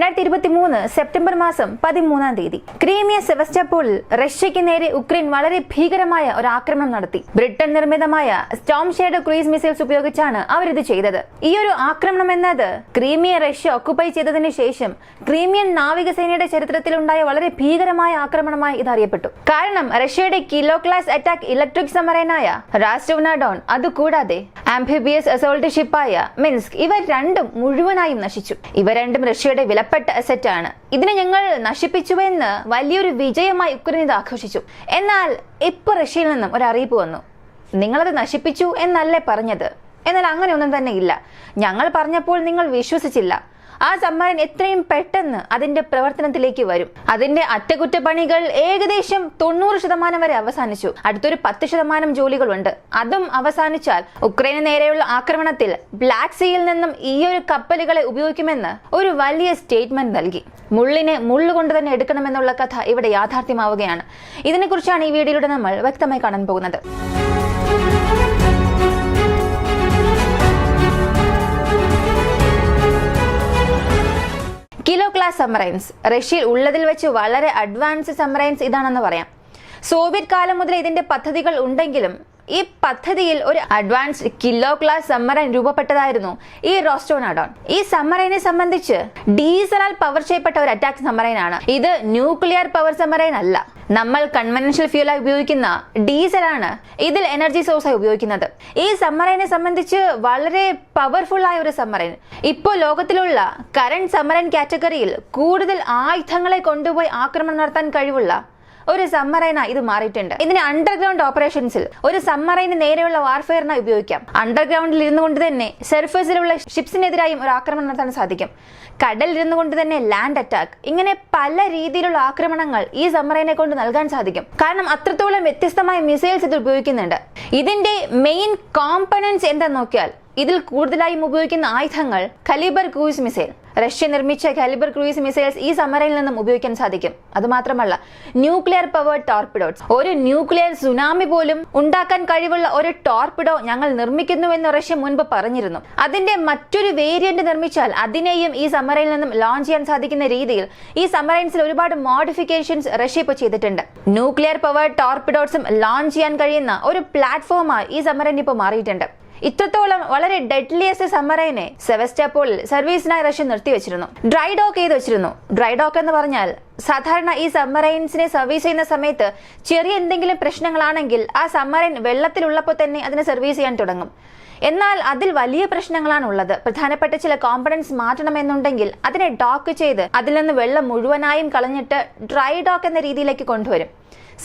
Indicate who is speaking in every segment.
Speaker 1: 2023 September മാസം 13-ാം തീയതി Crimea സെവസ്റ്റോപോളിൽ റഷ്യയ്ക്ക് നേരെ ഉക്രൈൻ വളരെ ഭീകരമായ ഒരു ആക്രമണം നടത്തി. ബ്രിട്ടൻ നിർമ്മിതമായ സ്റ്റോം ഷാഡോ ക്രൂയിസ് മിസൈൽസ് ഉപയോഗിച്ചാണ് അവരിത് ചെയ്തത്. ഈ ഒരു ആക്രമണം എന്നത് ക്രീമിയ റഷ്യ ഒക്കുപൈ ചെയ്തതിനു ശേഷം ക്രീമിയൻ നാവികസേനയുടെ ചരിത്രത്തിലുണ്ടായ വളരെ ഭീകരമായ ആക്രമണമായി ഇത് അറിയപ്പെട്ടു. കാരണം റഷ്യയുടെ കിലോ ക്ലാസ് അറ്റാക്ക് ഇലക്ട്രിക് സബ്മറൈനായ റാസ്റ്റോവ്നാഡോൺ, അതുകൂടാതെ ആംഫിബിയസ് അസോൾട്ട് ഷിപ്പായ മിൻസ്ക്, ഇവ രണ്ടും മുഴുവനായും നശിച്ചു. ഇവ രണ്ടും റഷ്യയുടെ വിലപ്പെട്ട അസറ്റാണ്. ഇതിനെ ഞങ്ങൾ നശിപ്പിച്ചുവെന്ന് വലിയൊരു വിജയമായി ഉക്രൈൻ ഇത് ആഘോഷിച്ചു. എന്നാൽ ഇപ്പോൾ റഷ്യയിൽ നിന്നും ഒരു അറിയിപ്പ് വന്നു, നിങ്ങളത് നശിപ്പിച്ചു എന്നല്ലേ പറഞ്ഞത്. എന്നാൽ അങ്ങനെയൊന്നും തന്നെ ഇല്ല. ഞങ്ങൾ പറഞ്ഞപ്പോൾ നിങ്ങൾ വിശ്വസിച്ചില്ല. ആ സബ്മറൈൻ എത്രയും പെട്ടെന്ന് അതിന്റെ പ്രവർത്തനത്തിലേക്ക് വരും. അതിന്റെ അറ്റകുറ്റപ്പണികൾ ഏകദേശം 90% വരെ അവസാനിച്ചു. അടുത്തൊരു 10% ജോലികളുണ്ട്. അതും അവസാനിച്ചാൽ ഉക്രൈന് നേരെയുള്ള ആക്രമണത്തിൽ ബ്ലാക്ക് സീയിൽ നിന്നും ഈ ഒരു കപ്പലുകളെ ഉപയോഗിക്കുമെന്ന് ഒരു വലിയ സ്റ്റേറ്റ്മെന്റ് നൽകി. മുള്ളിനെ മുള്ളുകൊണ്ട് തന്നെ എടുക്കണമെന്നുള്ള കഥ ഇവിടെ യാഥാർത്ഥ്യമാവുകയാണ്. ഇതിനെക്കുറിച്ചാണ് ഈ വീഡിയോയിലൂടെ നമ്മൾ വ്യക്തമായി കാണാൻ പോകുന്നത്. കിലോ ക്ലാസ് സബ്മറൈൻസ് റഷ്യയിൽ ഉള്ളതിൽ വെച്ച് വളരെ അഡ്വാൻസ് സബ്മറൈൻസ് ഇതാണെന്ന് പറയാം. സോവിയറ്റ് കാലം മുതൽ ഇതിന്റെ പദ്ധതികൾ ഉണ്ടെങ്കിലും ഈ പദ്ധതിയിൽ ഒരു അഡ്വാൻസ്ഡ് കിലോ ക്ലാസ് സബ്മറൈൻ രൂപപ്പെട്ടതായിരുന്നു ഈ റോസ്റ്റോവ്നാഡോൺ. ഈ സബ്മറൈനെ സംബന്ധിച്ച് ഡീസലാൽ പവർ ചെയ്യപ്പെട്ട ഒരു അറ്റാക്ക് സബ്മറൈൻ ആണ്. ഇത് ന്യൂക്ലിയർ പവർ സബ്മറൈൻ അല്ല. നമ്മൾ കൺവെൻഷണൽ ഫ്യൂലായി ഉപയോഗിക്കുന്ന ഡീസലാണ് ഇതിൽ എനർജി സോഴ്സായി ഉപയോഗിക്കുന്നത്. ഈ സബ്മറൈനെ സംബന്ധിച്ച് വളരെ പവർഫുൾ ആയ ഒരു സബ്മറൈൻ. ഇപ്പോൾ ലോകത്തിലുള്ള കറന്റ് സബ്മറൈൻ കാറ്റഗറിയിൽ കൂടുതൽ ആയുധങ്ങളെ കൊണ്ടുപോയി ആക്രമണം നടത്താൻ കഴിവുള്ള ഒരു സബ്മറൈനായി ഇത് മാറിയിട്ടുണ്ട്. ഇതിന് അണ്ടർഗ്രൗണ്ട് ഓപ്പറേഷൻസിൽ ഒരു സബ്മറൈന് നേരെയുള്ള വാർഫെയറിനായി ഉപയോഗിക്കാം. അണ്ടർഗ്രൗണ്ടിൽ ഇരുന്നു കൊണ്ട് തന്നെ സർഫസിലുള്ള ഷിപ്സിനെതിരായും ഒരു ആക്രമണം നടത്താൻ സാധിക്കും. കടലിൽ ഇരുന്നു കൊണ്ട് തന്നെ ലാൻഡ് അറ്റാക്ക്, ഇങ്ങനെ പല രീതിയിലുള്ള ആക്രമണങ്ങൾ ഈ സബ്മറൈനെ കൊണ്ട് നൽകാൻ സാധിക്കും. കാരണം അത്രത്തോളം വ്യത്യസ്തമായ മിസൈൽസ് ഇത് ഉപയോഗിക്കുന്നുണ്ട്. ഇതിന്റെ മെയിൻ കോമ്പണൻസ് എന്താന്ന് നോക്കിയാൽ ഇതിൽ കൂടുതലായും ഉപയോഗിക്കുന്ന ആയുധങ്ങൾ കലിബർ ക്രൂയിസ് മിസൈൽ. റഷ്യ നിർമ്മിച്ച കാലിബർ ക്രൂയിസ് മിസൈൽസ് ഈ സബ്മറൈനിൽ നിന്നും ഉപയോഗിക്കാൻ സാധിക്കും. അതുമാത്രമല്ല ന്യൂക്ലിയർ പവേർഡ് ടോർപിഡോസ്, ഒരു ന്യൂക്ലിയർ സുനാമി പോലും ഉണ്ടാക്കാൻ കഴിവുള്ള ഒരു ടോർപിഡോ ഞങ്ങൾ നിർമ്മിക്കുന്നുവെന്ന് റഷ്യ മുൻപ് പറഞ്ഞിരുന്നു. അതിന്റെ മറ്റൊരു വേരിയന്റ് നിർമ്മിച്ചാൽ അതിനെയും ഈ സബ്മറൈനിൽ നിന്നും ലോഞ്ച് ചെയ്യാൻ സാധിക്കുന്ന രീതിയിൽ ഈ സബ്മറൈൻസിൽ ഒരുപാട് മോഡിഫിക്കേഷൻസ് റഷ്യ ഇപ്പോൾ ചെയ്തിട്ടുണ്ട്. ന്യൂക്ലിയർ പവേർഡ് ടോർപിഡോസും ലോഞ്ച് ചെയ്യാൻ കഴിയുന്ന ഒരു പ്ലാറ്റ്ഫോമായി ഈ സബ്മറൈൻ ഇപ്പോൾ മാറിയിട്ടുണ്ട്. ഇത്രത്തോളം വളരെ ഡെഡ്ലിയസ്റ്റ് സബ്മറൈനെ സെവസ്റ്റോപോളിൽ സർവീസിനായി റഷ്യ നിർത്തിവെച്ചിരുന്നു. ഡ്രൈ ഡോക്ക് ചെയ്ത് വെച്ചിരുന്നു. ഡ്രൈ ഡോക്ക് എന്ന് പറഞ്ഞാൽ സാധാരണ ഈ സബ്മറൈൻസിനെ സർവീസ് ചെയ്യുന്ന സമയത്ത് ചെറിയ എന്തെങ്കിലും പ്രശ്നങ്ങളാണെങ്കിൽ ആ സബ്മറൈൻ വെള്ളത്തിലുള്ളപ്പോൾ തന്നെ അതിനെ സർവീസ് ചെയ്യാൻ തുടങ്ങും. എന്നാൽ അതിൽ വലിയ പ്രശ്നങ്ങളാണ് ഉള്ളത്. പ്രധാനപ്പെട്ട ചില കോമ്പണൻസ് മാറ്റണമെന്നുണ്ടെങ്കിൽ അതിനെ ഡോക്ക് ചെയ്ത് അതിൽ നിന്ന് വെള്ളം മുഴുവനായും കളഞ്ഞിട്ട് ഡ്രൈ ഡോക്ക് എന്ന രീതിയിലേക്ക് കൊണ്ടുവരും.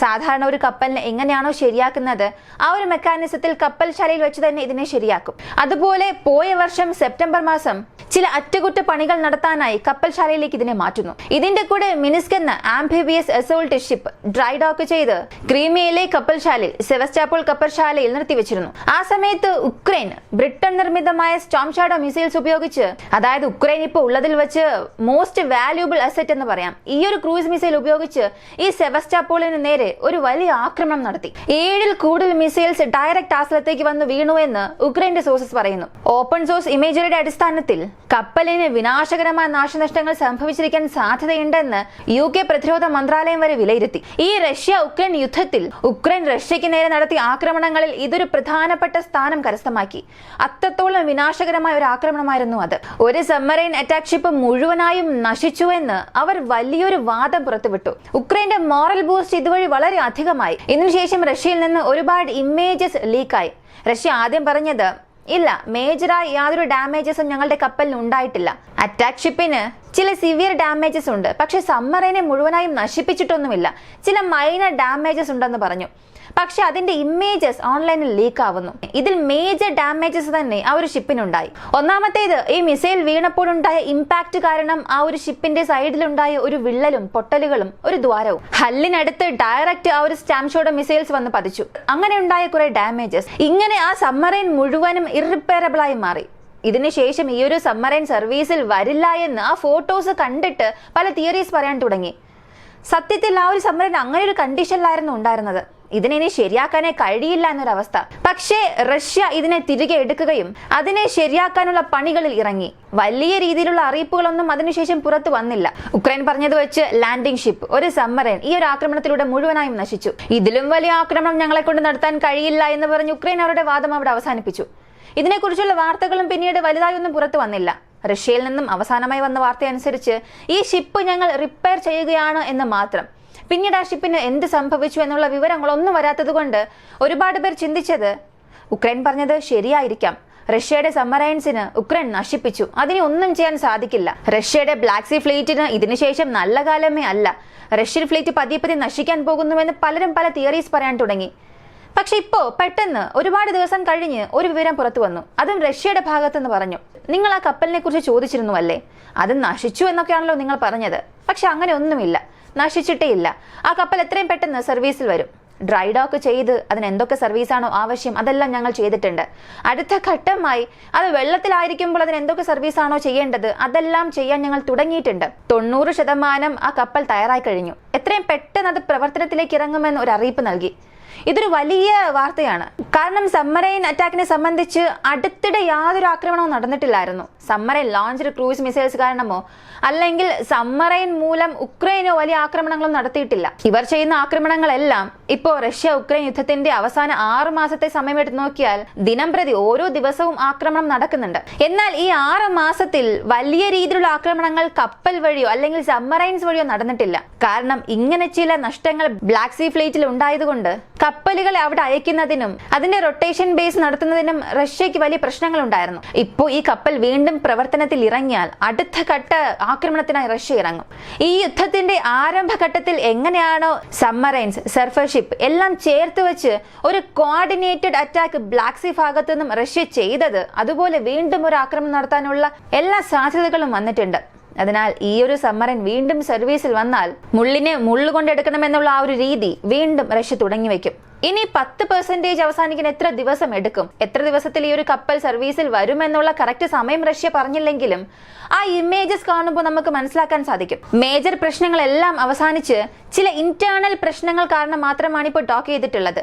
Speaker 1: സാധാരണ ഒരു കപ്പലിനെ എങ്ങനെയാണോ ശരിയാക്കുന്നത് ആ ഒരു മെക്കാനിസത്തിൽ കപ്പൽശാലയിൽ വെച്ച് തന്നെ ഇതിനെ ശരിയാക്കും. അതുപോലെ പോയ വർഷം സെപ്റ്റംബർ മാസം ചില അറ്റകുറ്റപ്പണികൾ നടത്താനായി കപ്പൽശാലയിലേക്ക് ഇതിനെ മാറ്റുന്നു. ഇതിന്റെ കൂടെ മിൻസ്ക് എന്ന amphibious assault ship dry dock ചെയ്ത് ക്രീമിയയിലെ കപ്പൽശാലയിൽ സെവസ്റ്റോപോൾ കപ്പൽശാലയിൽ നിർത്തിവെച്ചിരുന്നു. ആ സമയത്ത് ഉക്രൈൻ ബ്രിട്ടൻ നിർമ്മിതമായ സ്റ്റോം ഷാഡോ മിസൈൽസ് ഉപയോഗിച്ച്, അതായത് ഉക്രൈൻ ഇപ്പോൾ ഉള്ളതിൽ വെച്ച് മോസ്റ്റ് വാല്യൂബിൾ അസറ്റ് എന്ന് പറയാം, ഈ ഒരു ക്രൂയിസ് മിസൈൽ ഉപയോഗിച്ച് ഈ സെവസ്റ്റോപോളിന് നേരെ ഒരു വലിയ ആക്രമണം നടത്തി. 7-ൽ കൂടുതൽ മിസൈൽസ് ഡയറക്റ്റ് ആ സ്ഥലത്തേക്ക് വന്ന് വീണു എന്ന് ഉക്രൈന്റെ സോഴ്സസ് പറയുന്നു. ഓപ്പൺ സോഴ്സ് ഇമേജറിയുടെ അടിസ്ഥാനത്തിൽ കപ്പലിന് വിനാശകരമായ നാശനഷ്ടങ്ങൾ സംഭവിച്ചിരിക്കാൻ സാധ്യതയുണ്ടെന്ന് UK പ്രതിരോധ മന്ത്രാലയം വരെ വിലയിരുത്തി. ഈ റഷ്യ ഉക്രൈൻ യുദ്ധത്തിൽ ഉക്രൈൻ റഷ്യയ്ക്ക് നേരെ നടത്തിയ ആക്രമണങ്ങളിൽ ഇതൊരു പ്രധാനപ്പെട്ട സ്ഥാനം കരസ്ഥമാക്കി. അത്രത്തോളം വിനാശകരമായ ഒരു ആക്രമണമായിരുന്നു അത്. ഒരു സബ്മറൈൻ അറ്റാക്ക് ഷിപ്പ് മുഴുവനായും നശിച്ചു എന്ന് അവർ വലിയൊരു വാദം പുറത്തുവിട്ടു. ഉക്രൈന്റെ മോറൽ ബൂസ്റ്റ് ഇതുവഴി വളരെ അധികമായി. ഇതിനുശേഷം റഷ്യയിൽ നിന്ന് ഒരുപാട് ഇമേജസ് ലീക്കായി. റഷ്യ ആദ്യം പറഞ്ഞത് ഇല്ല, മേജറായി യാതൊരു ഡാമേജസും ഞങ്ങളുടെ കപ്പലിന് ഉണ്ടായിട്ടില്ല. അറ്റാക്ക് ഷിപ്പിന് ചില സിവിയർ ഡാമേജസ് ഉണ്ട്, പക്ഷെ സബ്മറൈനെ മുഴുവനായും നശിപ്പിച്ചിട്ടൊന്നുമില്ല. ചില മൈനർ ഡാമേജസ് ഉണ്ടെന്ന് പറഞ്ഞു. പക്ഷെ അതിന്റെ ഇമേജസ് ഓൺലൈനിൽ ലീക്ക് ആവുന്നു. ഇതിൽ മേജർ ഡാമേജസ് തന്നെ ആ ഒരു ഷിപ്പിനുണ്ടായി. ഒന്നാമത്തേത്, ഈ മിസൈൽ വീണപ്പോഴുണ്ടായ ഇമ്പാക്ട് കാരണം ആ ഒരു ഷിപ്പിന്റെ സൈഡിലുണ്ടായ ഒരു വിള്ളലും പൊട്ടലുകളും ഒരു ദ്വാരവും. ഹല്ലിനടുത്ത് ഡയറക്റ്റ് ആ ഒരു സ്റ്റോം ഷാഡോ മിസൈൽസ് വന്ന് പതിച്ചു. അങ്ങനെ ഉണ്ടായ കുറെ ഡാമേജസ്. ഇങ്ങനെ ആ സബ്മറൈൻ മുഴുവനും ഇറിപ്പയറബിൾ ആയി മാറി. ഇതിനുശേഷം ഈ ഒരു സബ്മറൈൻ സർവീസിൽ വരില്ല എന്ന് ആ ഫോട്ടോസ് കണ്ടിട്ട് പല തിയറീസ് പറയാൻ തുടങ്ങി. സത്യത്തിൽ ആ ഒരു സബ്മറൈൻ അങ്ങനെ ഒരു കണ്ടീഷനിലായിരുന്നു ഉണ്ടായിരുന്നത്. ഇതിനെ ശരിയാക്കാനേ കഴിയില്ല എന്നൊരവസ്ഥ. പക്ഷേ റഷ്യ ഇതിനെ തിരികെ എടുക്കുകയും അതിനെ ശരിയാക്കാനുള്ള പണികളിൽ ഇറങ്ങി. വലിയ രീതിയിലുള്ള അറിയിപ്പുകളൊന്നും അതിനുശേഷം പുറത്തു വന്നില്ല. ഉക്രൈൻ പറഞ്ഞത് വെച്ച് ലാൻഡിംഗ് ഷിപ്പ്, ഒരു സബ്മറൈൻ ഈ ഒരു ആക്രമണത്തിലൂടെ മുഴുവനായും നശിച്ചു. ഇതിലും വലിയ ആക്രമണം ഞങ്ങളെ കൊണ്ട് നടത്താൻ കഴിയില്ല എന്ന് പറഞ്ഞ് ഉക്രൈൻ അവരുടെ വാദം അവിടെ അവസാനിപ്പിച്ചു. ഇതിനെക്കുറിച്ചുള്ള വാർത്തകളും പിന്നീട് വലുതായൊന്നും പുറത്തു വന്നില്ല. റഷ്യയിൽ നിന്നും അവസാനമായി വന്ന വാർത്തയനുസരിച്ച് ഈ ഷിപ്പ് ഞങ്ങൾ റിപ്പയർ ചെയ്യുകയാണ് എന്ന് മാത്രം. പിന്നീട് ആ ഷിപ്പിന് എന്ത് സംഭവിച്ചു എന്നുള്ള വിവരങ്ങളൊന്നും വരാത്തതുകൊണ്ട് ഒരുപാട് പേർ ചിന്തിച്ചത് ഉക്രൈൻ പറഞ്ഞത് ശരിയായിരിക്കാം. റഷ്യയുടെ സബ്മറൈൻസിന് ഉക്രൈൻ നശിപ്പിച്ചു, അതിനെ ഒന്നും ചെയ്യാൻ സാധിക്കില്ല. റഷ്യയുടെ ബ്ലാക്ക് സീ ഫ്ലീറ്റിന് ഇതിനുശേഷം നല്ല കാലമേ അല്ല. റഷ്യൻ ഫ്ലീറ്റ് പതിയെ പതിയെ നശിക്കാൻ പോകുന്നുവെന്ന് പലരും പല തിയറീസ് പറയാൻ തുടങ്ങി. പക്ഷെ ഇപ്പോ പെട്ടെന്ന് ഒരുപാട് ദിവസം കഴിഞ്ഞ് ഒരു വിവരം പുറത്തു വന്നു. അതും റഷ്യയുടെ ഭാഗത്തുനിന്ന് പറഞ്ഞു. നിങ്ങൾ ആ കപ്പലിനെ കുറിച്ച് ചോദിച്ചിരുന്നു അല്ലേ? അത് നശിച്ചു എന്നൊക്കെയാണല്ലോ നിങ്ങൾ പറഞ്ഞത്. പക്ഷെ അങ്ങനെ ഒന്നുമില്ല, നശിച്ചിട്ടേ ഇല്ല. ആ കപ്പൽ എത്രയും പെട്ടെന്ന് സർവീസിൽ വരും. ഡ്രൈ ഡോക്ക് ചെയ്ത് അതിന് എന്തൊക്കെ സർവീസാണോ ആവശ്യം അതെല്ലാം ഞങ്ങൾ ചെയ്തിട്ടുണ്ട്. അടുത്ത ഘട്ടമായി അത് വെള്ളത്തിലായിരിക്കുമ്പോൾ അതിന് എന്തൊക്കെ സർവീസാണോ ചെയ്യേണ്ടത് അതെല്ലാം ചെയ്യാൻ ഞങ്ങൾ തുടങ്ങിയിട്ടുണ്ട്. 90% ആ കപ്പൽ തയ്യാറായി കഴിഞ്ഞു. എത്രയും പെട്ടെന്ന് അത് പ്രവർത്തനത്തിലേക്ക് ഇറങ്ങുമെന്ന് ഒരു അറിയിപ്പ് നൽകി. ഇതൊരു വലിയ വാർത്തയാണ്. കാരണം സബ്മറൈൻ അറ്റാക്കിനെ സംബന്ധിച്ച് അടുത്തിടെ യാതൊരു ആക്രമണവും നടന്നിട്ടില്ലായിരുന്നു. സബ്മറൈൻ ലോഞ്ച്ഡ് ക്രൂയിസ് മിസൈൽസ് കാരണമോ അല്ലെങ്കിൽ സബ്മറൈൻ മൂലം ഉക്രൈനോ വലിയ ആക്രമണങ്ങളും നടത്തിയിട്ടില്ല. ഇവർ ചെയ്യുന്ന ആക്രമണങ്ങളെല്ലാം ഇപ്പോ റഷ്യ ഉക്രൈൻ യുദ്ധത്തിന്റെ അവസാന 6 മാസത്തെ സമയമെടുത്ത് നോക്കിയാൽ ദിനം പ്രതി ഓരോ ദിവസവും ആക്രമണം നടക്കുന്നുണ്ട്. എന്നാൽ ഈ 6 മാസത്തിൽ വലിയ രീതിയിലുള്ള ആക്രമണങ്ങൾ കപ്പൽ വഴിയോ അല്ലെങ്കിൽ സബ്മറൈൻസ് വഴിയോ നടന്നിട്ടില്ല. കാരണം ഇങ്ങനെ ചില നഷ്ടങ്ങൾ ബ്ലാക്ക് സീ ഫ്ലീറ്റിൽ ഉണ്ടായതുകൊണ്ട് കപ്പലുകളെ അവിടെ അയക്കുന്നതിനും അതിന്റെ റൊട്ടേഷൻ ബേസ് നടത്തുന്നതിനും റഷ്യക്ക് വലിയ പ്രശ്നങ്ങൾ ഉണ്ടായിരുന്നു. ഇപ്പോ ഈ കപ്പൽ വീണ്ടും പ്രവർത്തനത്തിൽ ഇറങ്ങിയാൽ അടുത്ത ഘട്ട ആക്രമണത്തിനായി റഷ്യ ഇറങ്ങും. ഈ യുദ്ധത്തിന്റെ ആരംഭഘട്ടത്തിൽ എങ്ങനെയാണോ സബ്മറൈൻസ്, സർഫസ് ഷിപ്പ് എല്ലാം ചേർത്ത് വെച്ച് ഒരു കോർഡിനേറ്റഡ് അറ്റാക്ക് ബ്ലാക്ക് സീ ഭാഗത്തു നിന്നും റഷ്യ ചെയ്തത്, അതുപോലെ വീണ്ടും ഒരു ആക്രമണം നടത്താനുള്ള എല്ലാ സാധ്യതകളും വന്നിട്ടുണ്ട്. അതിനാൽ ഈ ഒരു സബ്മറൈൻ വീണ്ടും സർവീസിൽ വന്നാൽ മുള്ളിനെ മുള്ളുകൊണ്ടെടുക്കണമെന്നുള്ള ആ ഒരു രീതി വീണ്ടും റഷ്യ തുടങ്ങി വെക്കും. ഇനി 10% അവസാനിക്കാൻ എത്ര ദിവസം എടുക്കും, എത്ര ദിവസത്തിൽ ഈ ഒരു കപ്പൽ സർവീസിൽ വരുമെന്നുള്ള കറക്റ്റ് സമയം റഷ്യ പറഞ്ഞില്ലെങ്കിലും ആ ഇമേജസ് കാണുമ്പോൾ നമുക്ക് മനസ്സിലാക്കാൻ സാധിക്കും. മേജർ പ്രശ്നങ്ങളെല്ലാം അവസാനിച്ച് ചില ഇന്റേണൽ പ്രശ്നങ്ങൾ കാരണം മാത്രമാണ് ഇപ്പോൾ ടോക്ക് ചെയ്തിട്ടുള്ളത്.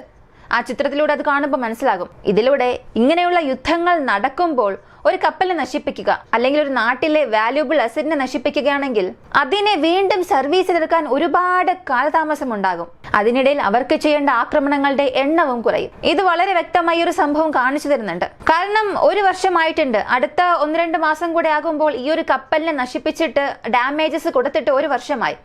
Speaker 1: ആ ചിത്രത്തിലൂടെ അത് കാണുമ്പോൾ മനസ്സിലാകും. ഇതിലൂടെ ഇങ്ങനെയുള്ള യുദ്ധങ്ങൾ നടക്കുമ്പോൾ ഒരു കപ്പലിനെ നശിപ്പിക്കുക അല്ലെങ്കിൽ ഒരു നാട്ടിലെ വാല്യൂബിൾ അസറ്റിനെ നശിപ്പിക്കുകയാണെങ്കിൽ അതിനെ വീണ്ടും സർവീസിലെടുക്കാൻ ഒരുപാട് കാലതാമസം ഉണ്ടാകും. അതിനിടയിൽ അവർക്ക് ചെയ്യേണ്ട ആക്രമണങ്ങളുടെ എണ്ണവും കുറയും. ഇത് വളരെ വ്യക്തമായി ഒരു സംഭവം കാണിച്ചു തരുന്നുണ്ട്. കാരണം 1 വർഷമായിട്ടുണ്ട്. അടുത്ത 1-2 മാസം കൂടെ ആകുമ്പോൾ ഈ ഒരു കപ്പലിനെ നശിപ്പിച്ചിട്ട് ഡാമേജസ് കൊടുത്തിട്ട് 1 വർഷമായി.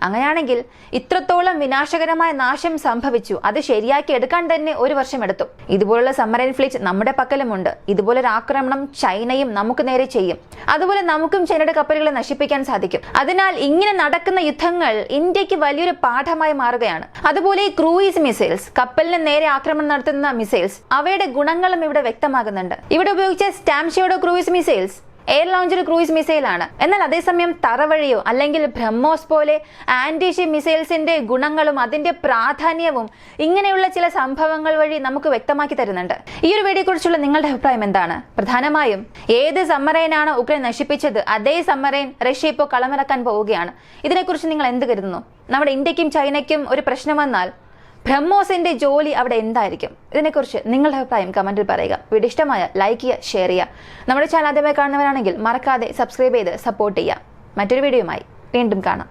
Speaker 1: അങ്ങനെയാണെങ്കിൽ ഇത്രത്തോളം വിനാശകരമായ നാശം സംഭവിച്ചു. അത് ശരിയാക്കി എടുക്കാൻ തന്നെ 1 വർഷം എടുത്തു. ഇതുപോലുള്ള സബ്മറൈൻ ഫ്ലീറ്റ് നമ്മുടെ പക്കലുമുണ്ട്. ഇതുപോലൊരു ആക്രമണം ചൈനയും നമുക്ക് നേരെ ചെയ്യും. അതുപോലെ നമുക്കും ചൈനയുടെ കപ്പലുകളെ നശിപ്പിക്കാൻ സാധിക്കും. അതിനാൽ ഇങ്ങനെ നടക്കുന്ന യുദ്ധങ്ങൾ ഇന്ത്യക്ക് വലിയൊരു പാഠമായി മാറുകയാണ്. അതുപോലെ ഈ ക്രൂയിസ് മിസൈൽസ്, കപ്പലിന് നേരെ ആക്രമണം നടത്തുന്ന മിസൈൽസ്, അവയുടെ ഗുണങ്ങളും ഇവിടെ വ്യക്തമാകുന്നുണ്ട്. ഇവിടെ ഉപയോഗിച്ച Storm Shadow cruise missiles air launcher cruise missile ആണ്. എന്നാൽ അതേസമയം തറവഴിയോ അല്ലെങ്കിൽ ബ്രഹ്മോസ് പോലെ ആന്റി ഷിപ്പ് മിസൈൽസിന്റെ ഗുണങ്ങളും അതിന്റെ പ്രാധാന്യവും ഇങ്ങനെയുള്ള ചില സംഭവങ്ങൾ വഴി നമുക്ക് വ്യക്തമാക്കി തരുന്നുണ്ട്. ഈ ഒരു വീഡിയോയെ കുറിച്ചുള്ള നിങ്ങളുടെ അഭിപ്രായം എന്താണ്? പ്രധാനമായും ഏത് സബ്മറൈനാണ് ഉക്രൈൻ നശിപ്പിച്ചത് അതേ സബ്മറൈൻ റഷ്യ ഇപ്പോൾ കളമിറക്കാൻ പോവുകയാണ്. ഇതിനെക്കുറിച്ച് നിങ്ങൾ എന്ത് കരുതുന്നു? നമ്മുടെ ഇന്ത്യക്കും ചൈനയ്ക്കും ഒരു പ്രശ്നം വന്നാൽ ബ്രഹ്മോസിന്റെ ജോലി അവിടെ എന്തായിരിക്കും? ഇതിനെക്കുറിച്ച് നിങ്ങളുടെ അഭിപ്രായം കമന്റിൽ പറയുക. വീഡിയോ ഇഷ്ടമായ ലൈക്ക് ചെയ്യുക, ഷെയർ ചെയ്യുക. നമ്മുടെ ചാനൽ ആദ്യമായി കാണുന്നവരാണെങ്കിൽ മറക്കാതെ സബ്സ്ക്രൈബ് ചെയ്ത് സപ്പോർട്ട് ചെയ്യുക. മറ്റൊരു വീഡിയോയുമായി വീണ്ടും കാണാം.